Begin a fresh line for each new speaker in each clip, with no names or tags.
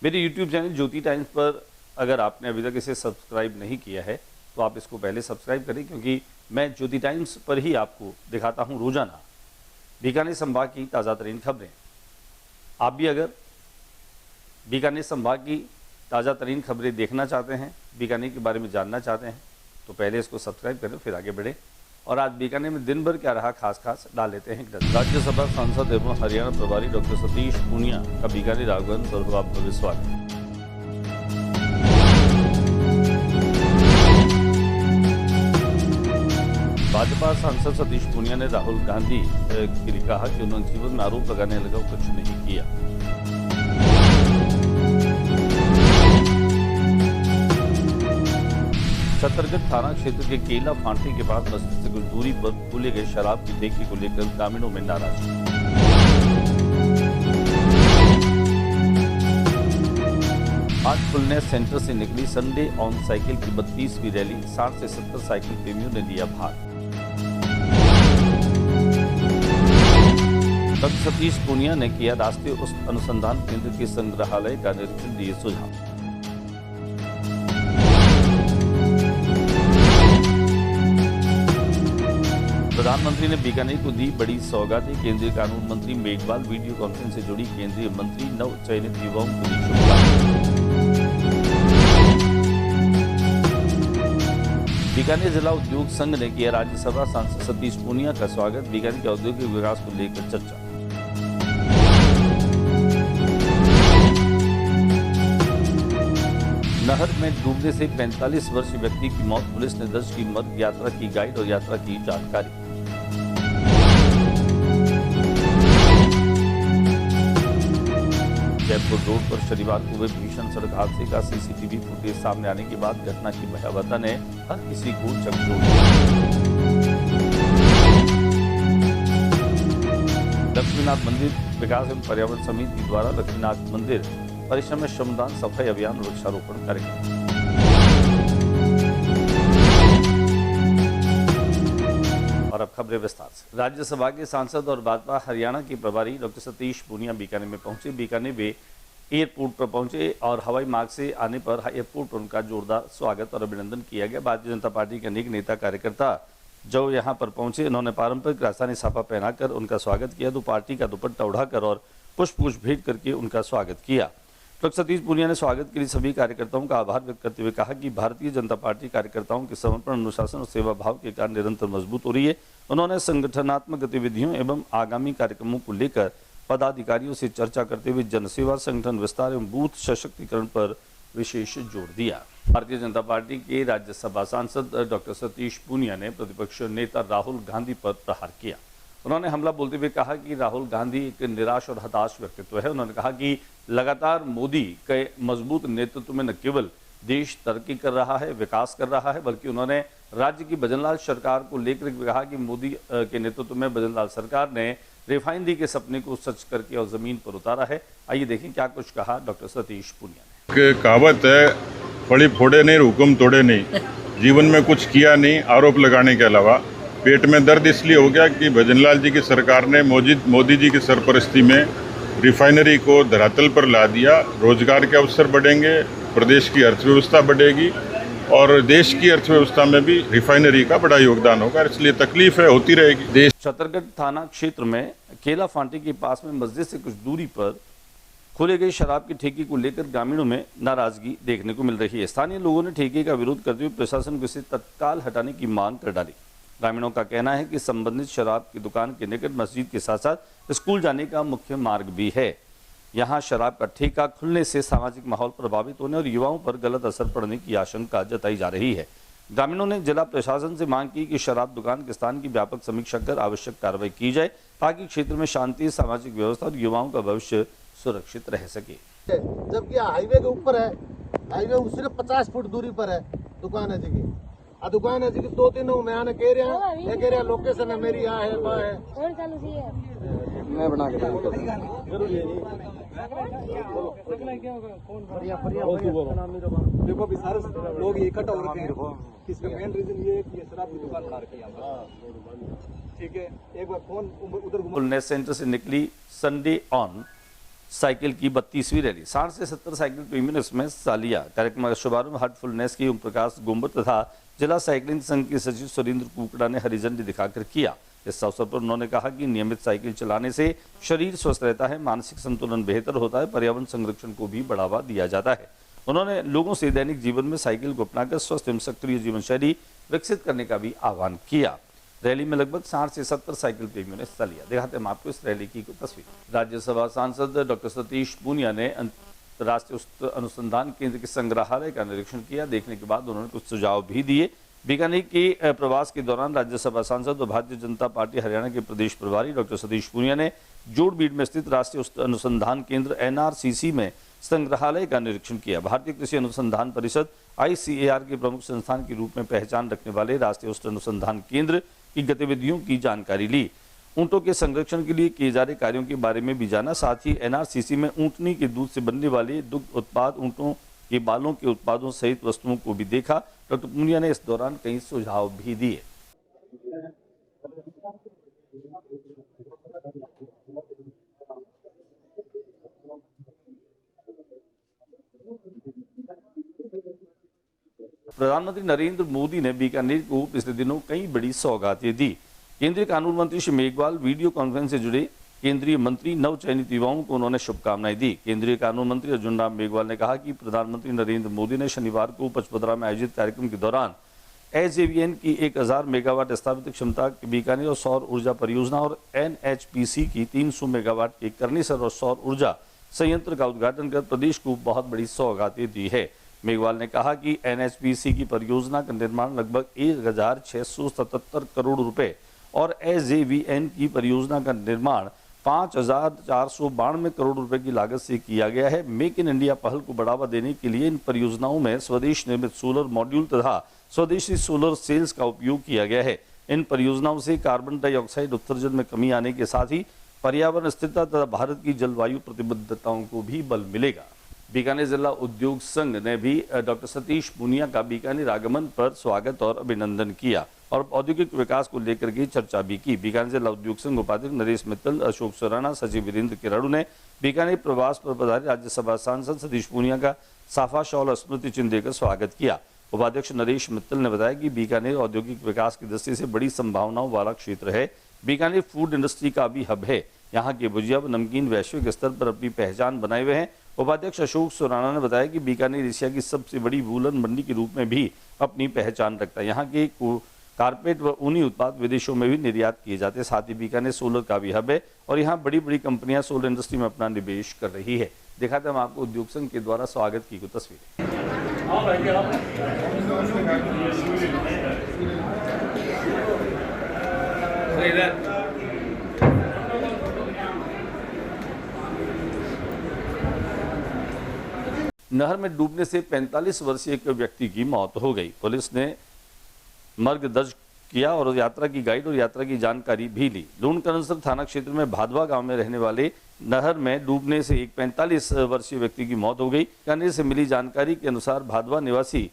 मेरे YouTube channel ज्योति times पर अगर आपने अभी तक इसे सब्सक्राइब नहीं किया है तो आप इसको पहले सब्सक्राइब करें, क्योंकि मैं ज्योति टाइम्स पर ही आपको दिखाता हूं रोजाना बीकानेर संभाग की ताज़ा तरीन खबरें। आप भी अगर बीकानेर संभाग की ताज़ा तरीन खबरें देखना चाहते हैं, बीकानेर के बारे में जानना चाहते हैं, तो पहले इसको सब्सक्राइब करें, फिर आगे बढ़ें। और आज बीकानेर में दिन भर क्या रहा खास डाल लेते हैं। राज्यसभा सांसद एवं हरियाणा प्रभारी डॉक्टर सतीश पूनिया का बीकानेर आगमन पर भव्य स्वागत। भाजपा सांसद सतीश पूनिया ने राहुल गांधी के लिए कहा कि उन्होंने जीवन में आरोप लगाने लगा कुछ नहीं किया। छतरगढ़ थाना क्षेत्र के केला फांटी के पास बस्ती से कुछ दूरी पर खोले गए शराब की ठेके को लेकर ग्रामीणों में नाराजगी। आज फुलनेस सेंटर से निकली संडे ऑन साइकिल की 32वीं रैली 60 से 70 साइकिल प्रेमियों ने लिया भाग। डॉक्टर सतीश पूनिया ने किया राष्ट्रीय उष्ण अनुसंधान केंद्र के संग्रहालय का निरीक्षण, दिए सुझाव। प्रधानमंत्री ने बीकानेर को दी बड़ी सौगातें, केंद्रीय कानून मंत्री मेघवाल वीडियो कॉन्फ्रेंस से जुड़ी केंद्रीय मंत्री, नव चयनित युवाओं को दी शुभकामनाएं। बीकानेर जिला उद्योग संघ ने किया राज्यसभा सांसद सतीश पूनिया का स्वागत, बीकानेर के औद्योगिक विकास को लेकर चर्चा। नहर में डूबने से 45 वर्षीय व्यक्ति की मौत, पुलिस ने दर्ज की मर्ग यात्रा की गाइड और यात्रा की जानकारी। जयपुर रोड पर शनिवार को हुए भीषण सड़क हादसे का सीसीटीवी फुटेज सामने आने के बाद घटना की भयावहता ने हर किसी को झकझोर दिया। लक्ष्मीनाथ मंदिर विकास एवं पर्यावरण समिति द्वारा लक्ष्मीनाथ मंदिर परिसर में श्रमदान, सफाई अभियान, वृक्षारोपण कार्यक्रम। और अब खबरें विस्तार से। राज्यसभा के सांसद और भाजपा हरियाणा के प्रभारी डॉक्टर सतीश पूनिया बीकानेर में पहुंचे। बीकानेर वे एयरपोर्ट पर पहुंचे और हवाई मार्ग से आने पर एयरपोर्ट पर उनका जोरदार स्वागत और अभिनंदन किया गया। भारतीय जनता पार्टी के अनेक नेता कार्यकर्ता जो यहां पर पहुंचे, उन्होंने पारंपरिक राजस्थानी साफा पहनाकर उनका स्वागत किया, तो पार्टी का दुपट्टा उड़ाकर और पुष्प भेंट करके उनका स्वागत किया। डॉक्टर सतीश पूनिया ने स्वागत के लिए सभी कार्यकर्ताओं का आभार व्यक्त करते हुए कहा कि भारतीय जनता पार्टी कार्यकर्ताओं के समर्पण, अनुशासन और सेवा भाव के कारण निरंतर मजबूत हो रही है। उन्होंने संगठनात्मक गतिविधियों एवं आगामी कार्यक्रमों को लेकर पदाधिकारियों से चर्चा करते हुए जनसेवा, संगठन विस्तार एवं बूथ सशक्तिकरण पर विशेष जोर दिया। भारतीय जनता पार्टी के राज्यसभा सांसद डॉक्टर सतीश पूनिया ने प्रतिपक्ष नेता राहुल गांधी पर प्रहार किया। उन्होंने हमला बोलते हुए कहा कि राहुल गांधी एक निराश और हताश व्यक्तित्व है। उन्होंने कहा कि लगातार मोदी के मजबूत नेतृत्व में न केवल देश तरक्की कर रहा है, विकास कर रहा है, बल्कि उन्होंने राज्य की भजनलाल सरकार को लेकर कहा कि मोदी के नेतृत्व में भजनलाल सरकार ने रिफाइनरी के सपने को सच करके और जमीन पर उतारा है। आइए देखें क्या कुछ कहा डॉक्टर सतीश पूनिया ने।
कहावत है, फड़ी फोड़े नहीं, हुक्म तोड़े नहीं। जीवन में कुछ किया नहीं, आरोप लगाने के अलावा। पेट में दर्द इसलिए हो गया कि भजनलाल जी की सरकार ने मोदी जी की सरपरस्ती में रिफाइनरी को धरातल पर ला दिया। रोजगार के अवसर बढ़ेंगे, प्रदेश की अर्थव्यवस्था बढ़ेगी और देश की अर्थव्यवस्था में भी रिफाइनरी का बड़ा योगदान होगा, इसलिए तकलीफ है, होती रहेगी। देश
छतरगढ़ थाना क्षेत्र में केला फांटी के पास में मस्जिद से कुछ दूरी पर खोले गए शराब की ठेके को लेकर ग्रामीणों में नाराजगी देखने को मिल रही है। स्थानीय लोगों ने ठेके का विरोध करते हुए प्रशासन को इसे तत्काल हटाने की मांग कर डाली। ग्रामीणों का कहना है कि संबंधित शराब की दुकान के निकट मस्जिद के साथ साथ स्कूल जाने का मुख्य मार्ग भी है। यहां शराब का ठेका खुलने से सामाजिक माहौल प्रभावित होने और युवाओं पर गलत असर पड़ने की आशंका जताई जा रही है। ग्रामीणों ने जिला प्रशासन से मांग की कि शराब दुकान के स्थान की व्यापक समीक्षा कर आवश्यक कार्रवाई की जाए, ताकि क्षेत्र में शांति, सामाजिक व्यवस्था और युवाओं का भविष्य सुरक्षित रह सके।
जबकि हाईवे के ऊपर है, हाईवे सिर्फ 50 फुट दूरी पर है दुकान है जी। दुकान है जी, 2-3 मैं आने कह रहा लोकेशन है मेरी, यहाँ है वहाँ है, मैं बना के देखो अभी सारे लोग इकट्ठा हो रखे हैं। इसका मेन रीजन ये है कि ये शराब की दुकान बना रखी है। ठीक है, एक बार फोन उधर
फुलनेस सेंटर से निकली संडे ऑन साइकिल की 32वीं रैली। 60 से 70 साइकिल प्रेमियों ने इसमें हिस्सा लिया। कार्यक्रम का शुभारंभ हार्टफुलनेस की ओम प्रकाश गुम्बर तथा जिला साइकिलिंग संघ के सचिव सुरेंद्र कुकड़ा ने हरी झंडी दिखाकर किया। इस अवसर पर उन्होंने कहा कि नियमित साइकिल चलाने से शरीर स्वस्थ रहता है, मानसिक संतुलन बेहतर होता है, पर्यावरण संरक्षण को भी बढ़ावा दिया जाता है। उन्होंने लोगों से दैनिक जीवन में साइकिल को अपनाकर स्वस्थ एवं सक्रिय जीवन शैली विकसित करने का भी आह्वान किया। रैली में लगभग 60 से 70 साइकिल प्रेमियों ने हिस्सा लिया। दिखाते हम आपको इस रैली की तस्वीर। राज्यसभा सांसद डॉक्टर सतीश पूनिया ने राष्ट्रीय अनुसंधान केंद्र के संग्रहालय का निरीक्षण किया। देखने के बाद उन्होंने कुछ सुझाव भी दिए। बीकानेर के प्रवास के दौरान राज्यसभा सांसद और भारतीय जनता पार्टी हरियाणा के प्रदेश प्रभारी डॉक्टर सतीश पूनिया ने जोड़बीड़ में स्थित राष्ट्रीय अनुसंधान केंद्र NRCC में संग्रहालय का निरीक्षण किया। भारतीय कृषि अनुसंधान परिषद ICAR के प्रमुख संस्थान के रूप में पहचान रखने वाले राष्ट्रीय अनुसंधान केंद्र की गतिविधियों की जानकारी ली। ऊंटों के संरक्षण के लिए किए जा रहे कार्यों के बारे में भी जाना। साथ ही NRCC में ऊंटनी के दूध से बनने वाले दुग्ध उत्पाद, ऊंटों के बालों के उत्पादों सहित वस्तुओं को भी देखा। डॉक्टर पूनिया ने इस दौरान कई सुझाव भी दिए। प्रधानमंत्री नरेंद्र मोदी ने बीकानेर को पिछले दिनों कई बड़ी सौगातें दी। केंद्रीय कानून मंत्री श्री मेघवाल वीडियो कॉन्फ्रेंस से जुड़े केंद्रीय मंत्री नवचयनित युवाओं को उन्होंने शुभकामनाएं दी। केंद्रीय कानून मंत्री अर्जुन राम मेघवाल ने कहा कि प्रधानमंत्री नरेंद्र मोदी ने शनिवार को पचपदरा में आयोजित कार्यक्रम के दौरान SJVN की 1000 मेगावाट स्थापित क्षमता बीकानेर और सौर ऊर्जा परियोजना और NHPC की 300 मेगावाट के करनीसर और सौर ऊर्जा संयंत्र का उद्घाटन कर प्रदेश को बहुत बड़ी सौगातें दी है। मेघवाल ने कहा कि NHPC की परियोजना का निर्माण लगभग 1677 करोड़ रुपए और SJVN की परियोजना का निर्माण 5492 करोड़ रुपए की लागत से किया गया है। मेक इन इंडिया पहल को बढ़ावा देने के लिए इन परियोजनाओं में स्वदेश निर्मित सोलर मॉड्यूल तथा स्वदेशी सोलर सेल्स का उपयोग किया गया है। इन परियोजनाओं से कार्बन डाइऑक्साइड उत्सर्जन में कमी आने के साथ ही पर्यावरण स्थिरता तथा भारत की जलवायु प्रतिबद्धताओं को भी बल मिलेगा। बीकानेर जिला उद्योग संघ ने भी डॉक्टर सतीश पूनिया का बीकानेर आगमन पर स्वागत और अभिनंदन किया और औद्योगिक विकास को लेकर के चर्चा भी की। बीकानेर जिला उद्योग संघ उपाध्यक्ष नरेश मित्तल, अशोक सुराना, सचिव वीरेंद्र किराड़ू ने बीकानेर प्रवास पर पधारे राज्यसभा सांसद सतीश पूनिया का साफा शॉल और स्मृति चिन्ह देकर स्वागत किया। उपाध्यक्ष नरेश मित्तल ने बताया कि बीकानेर औद्योगिक विकास की दृष्टि से बड़ी संभावनाओं वाला क्षेत्र है। बीकानेर फूड इंडस्ट्री का भी हब है। यहाँ के भुजिया व नमकीन वैश्विक स्तर पर अपनी पहचान बनाए हुए हैं। उपाध्यक्ष अशोक सुराना ने बताया कि बीकानेर एशिया की सबसे बड़ी वूलन मंडी के रूप में भी अपनी पहचान रखता है। यहाँ के कारपेट व ऊनी उत्पाद विदेशों में भी निर्यात किए जाते हैं। साथ ही बीकानेर सोलर का भी हब है और यहाँ बड़ी बड़ी कंपनियां सोलर इंडस्ट्री में अपना निवेश कर रही है। दिखाते हम आपको उद्योग संघ के द्वारा स्वागत की कुछ तस्वीरें। नहर में डूबने से 45 वर्षीय एक व्यक्ति की मौत हो गई। पुलिस ने मर्ग दर्ज किया और यात्रा की गाइड और यात्रा की जानकारी भी ली। लूणकरनसर थाना क्षेत्र में भादवा गांव में रहने वाले नहर में डूबने से एक 45 वर्षीय व्यक्ति की मौत हो गई। बीकानेर से मिली जानकारी के अनुसार भादवा निवासी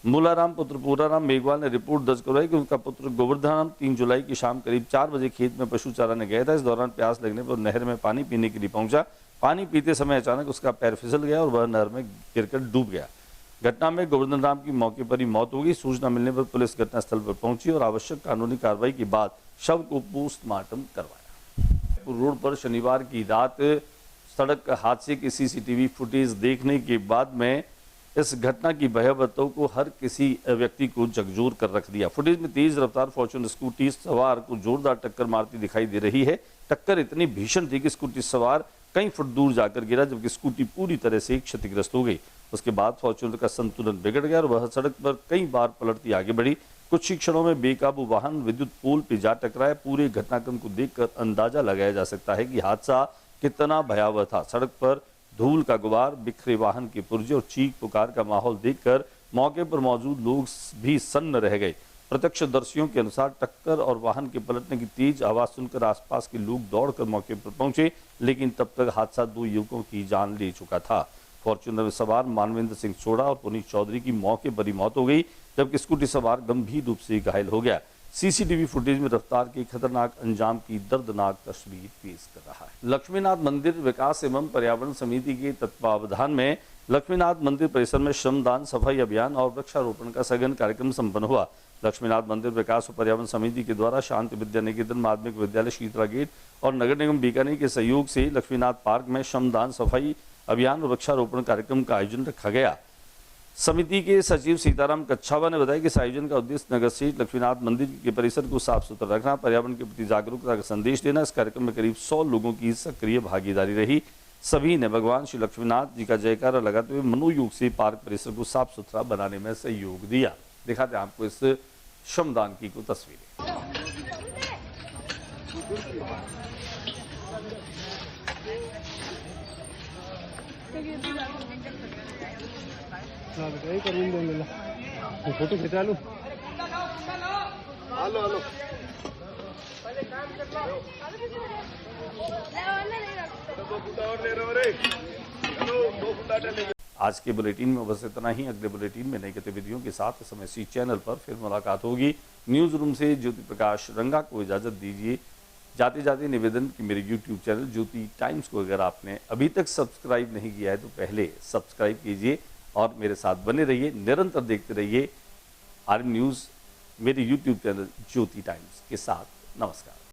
मूलाराम पुत्र पूराराम मेघवाल ने रिपोर्ट दर्ज करवाई कि उनका पुत्र गोवर्धन 3 जुलाई की शाम करीब 4 बजे खेत में पशु चराने गया था। इस दौरान प्यास लगने पर नहर में पानी पीने के लिए पहुंचा। पानी पीते समय अचानक उसका पैर फिसल गया और वह नहर में गिरकर डूब गया। घटना में गोवर्धन राम की मौके पर ही मौत हो गई। सूचना मिलने पर पुलिस घटनास्थल पर पहुंची और आवश्यक कानूनी कार्रवाई के बाद शव को पोस्टमार्टम करवाया। रोड पर शनिवार की रात सड़क हादसे की CCTV फुटेज देखने के बाद में इस घटना की भयावहता को हर किसी व्यक्ति को झकझोर कर रख दिया। फुटेज में तेज रफ्तार फॉर्च्यूनर स्कूटी सवार को जोरदार टक्कर मारती दिखाई दे रही है। टक्कर इतनी भीषण थी कि स्कूटी सवार कई फुट दूर जाकर गिरा, जबकि स्कूटी पूरी तरह से क्षतिग्रस्त हो गई। उसके बाद फॉर्च्यूनर का संतुलन बिगड़ गया और वह सड़क पर कई बार पलटती आगे बढ़ी। कुछ ही क्षणों में बेकाबू वाहन विद्युत पोल पर जा टकराया। पूरे घटनाक्रम को देखकर अंदाजा लगाया जा सकता है कि हादसा कितना भयावह था। सड़क पर धूल का गुबार, बिखरे वाहन के पुर्जे और चीख पुकार का माहौल देखकर मौके पर मौजूद लोग भी सन्न रह गए। प्रत्यक्षदर्शियों के अनुसार टक्कर और वाहन के पलटने की तेज आवाज सुनकर आसपास के लोग दौड़कर मौके पर पहुंचे, लेकिन तब तक हादसा 2 युवकों की जान ले चुका था। फॉर्च्यूनर में सवार मानवेंद्र सिंह सोड़ा और पुनीत चौधरी की मौके पर ही मौत हो गई, जबकि स्कूटी सवार गंभीर रूप से घायल हो गया। सीसीटीवी फुटेज में रफ्तार के खतरनाक अंजाम की दर्दनाक तस्वीर पेश कर रहा है। लक्ष्मीनाथ मंदिर विकास एवं पर्यावरण समिति के तत्वावधान में लक्ष्मीनाथ मंदिर परिसर में श्रमदान, सफाई अभियान और वृक्षारोपण का सघन कार्यक्रम संपन्न हुआ। लक्ष्मीनाथ मंदिर विकास और पर्यावरण समिति के द्वारा शांति विद्या निकेतन माध्यमिक विद्यालय शीतला गेट और नगर निगम बीकानेर के सहयोग से लक्ष्मीनाथ पार्क में श्रमदान, सफाई अभियान और वृक्षारोपण कार्यक्रम का आयोजन रखा गया। समिति के सचिव सीताराम कच्छावा ने बताया कि इस आयोजन का उद्देश्य नगर स्थित लक्ष्मीनाथ मंदिर के परिसर को साफ सुथरा रखना, पर्यावरण के प्रति जागरूकता का संदेश देना। इस कार्यक्रम में करीब 100 लोगों की सक्रिय भागीदारी रही। सभी ने भगवान श्री लक्ष्मीनाथ जी का जयकारा लगाते हुए मनोयोग से पार्क परिसर को साफ सुथरा बनाने में सहयोग दिया। दिखाते हैं आपको इस श्रमदान की कुछ तस्वीरें।
फोटो खिंचा लूं। हेलो हेलो
आज के बुलेटिन में बस इतना ही। अगले बुलेटिन में नई गतिविधियों के साथ इस समय इसी चैनल पर फिर मुलाकात होगी। न्यूज रूम से ज्योति प्रकाश रंगा को इजाजत दीजिए। जाते जाते निवेदन कि मेरे YouTube चैनल ज्योति टाइम्स को अगर आपने अभी तक सब्सक्राइब नहीं किया है तो पहले सब्सक्राइब कीजिए और मेरे साथ बने रहिए, निरंतर देखते रहिए RM न्यूज़, मेरे YouTube चैनल ज्योति टाइम्स के साथ। नमस्कार।